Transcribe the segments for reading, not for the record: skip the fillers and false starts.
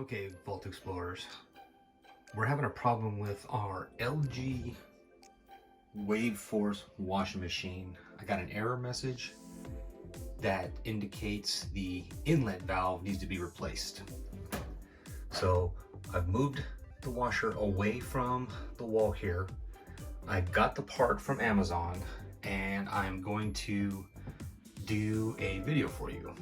Okay, Vault Explorers, we're having a problem with our LG Waveforce washing machine. I got an error message that indicates the inlet valve needs to be replaced. So I've moved the washer away from the wall here. I got the part from Amazon and I'm going to do a video for you.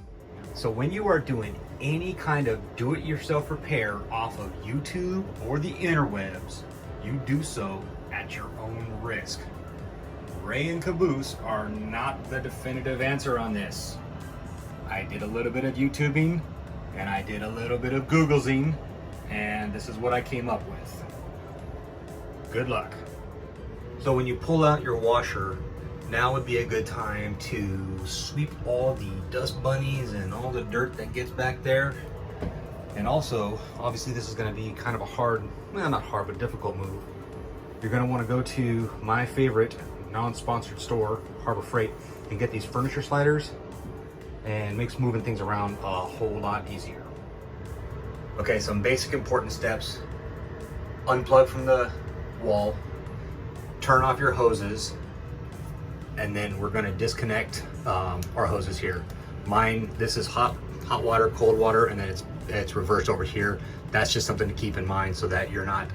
So when you are doing any kind of do-it-yourself repair off of YouTube or the interwebs, you do so at your own risk. Ray and Caboose are not the definitive answer on this. I did a little bit of YouTubing and I did a little bit of Googlesing, and this is what I came up with. Good luck. So when you pull out your washer, now would be a good time to sweep all the dust bunnies and all the dirt that gets back there. And also, obviously this is going to be kind of a hard, well, not hard, but difficult move. You're going to want to go to my favorite non-sponsored store, Harbor Freight, and get these furniture sliders, and makes moving things around a whole lot easier. Okay, some basic important steps. Unplug from the wall, turn off your hoses, and then we're going to disconnect our hoses here. Mine, this is hot water, cold water, and then it's reversed over here. That's just something to keep in mind so that you're not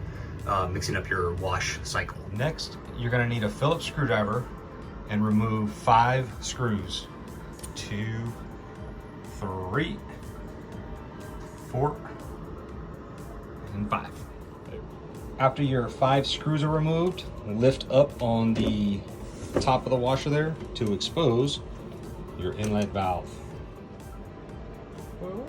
mixing up your wash cycle. Next, you're going to need a Phillips screwdriver and remove 5 screws. 2, 3, 4, and 5. After your 5 screws are removed, lift up on the top of the washer there to expose your inlet valve.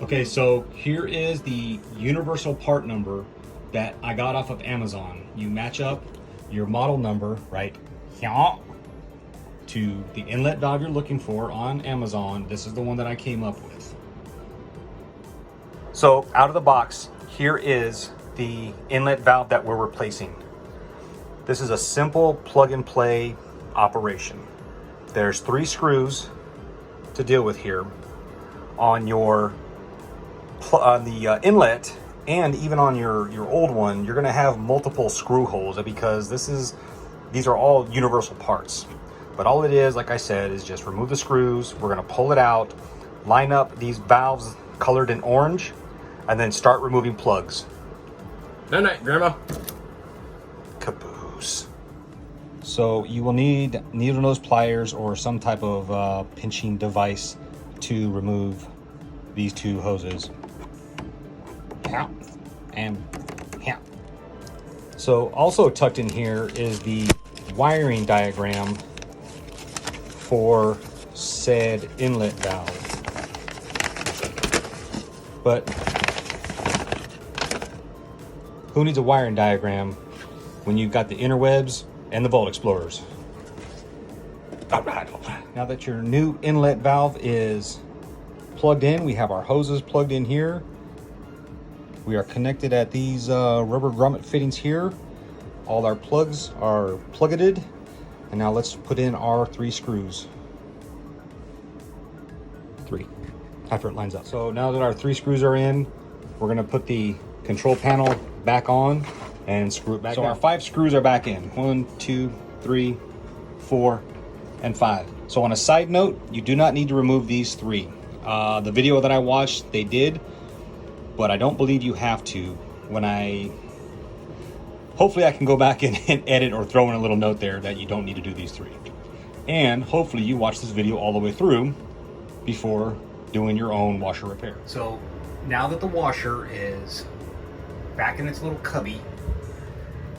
Okay, so here is the universal part number that I got off of Amazon. You match up your model number right here to the inlet valve you're looking for on Amazon. This is the one that I came up with. So out of the box, here is the inlet valve that we're replacing. This is a simple plug and play operation. There's 3 screws to deal with here on your inlet, and even on your old one you're going to have multiple screw holes because these are all universal parts. But all it is, like I said, is just remove the screws. We're going to pull it out, line up these valves colored in orange, and then start removing plugs. Night night, Grandma. Caboose. So you will need needle nose pliers or some type of pinching device to remove these 2 hoses. And so also tucked in here is the wiring diagram for said inlet valve. But who needs a wiring diagram when you've got the interwebs and the Vault Explorers? All right. Now that your new inlet valve is plugged in, we have our hoses plugged in here. We are connected at these rubber grommet fittings here. All our plugs are pluggeted. And now let's put in our 3 screws. 3, after it lines up. So now that our 3 screws are in, we're gonna put the control panel back on and screw it back. So our 5 screws are back in. 1, 2, 3, 4, and 5. So on a side note, you do not need to remove these 3. The video that I watched, they did, but I don't believe you have to. Hopefully I can go back and edit or throw in a little note there that you don't need to do these 3. And hopefully you watch this video all the way through before doing your own washer repair. So now that the washer is back in its little cubby,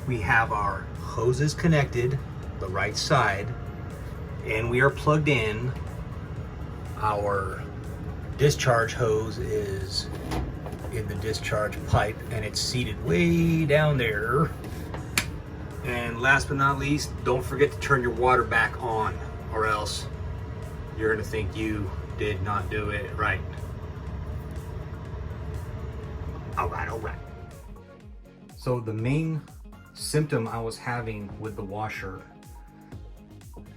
we have our hoses connected the right side, and we are plugged in. Our discharge hose is in the discharge pipe and it's seated way down there. And last but not least, don't forget to turn your water back on, or else you're going to think you did not do it right. All right. So the main symptom I was having with the washer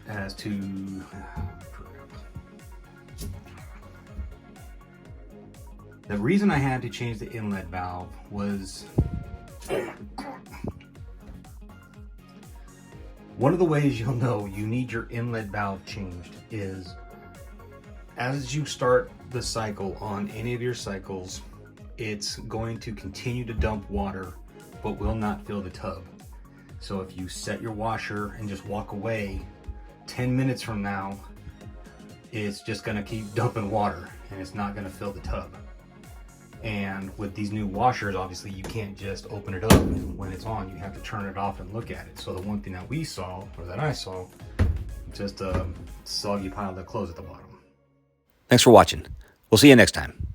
as to The reason I had to change the inlet valve was one of the ways you'll know you need your inlet valve changed is as you start the cycle on any of your cycles, it's going to continue to dump water but will not fill the tub. So if you set your washer and just walk away, 10 minutes from now, it's just gonna keep dumping water and it's not gonna fill the tub. And with these new washers, obviously you can't just open it up when it's on. You have to turn it off and look at it. So the one thing that we saw, or that I saw, just a soggy pile of clothes at the bottom. Thanks for watching. We'll see you next time.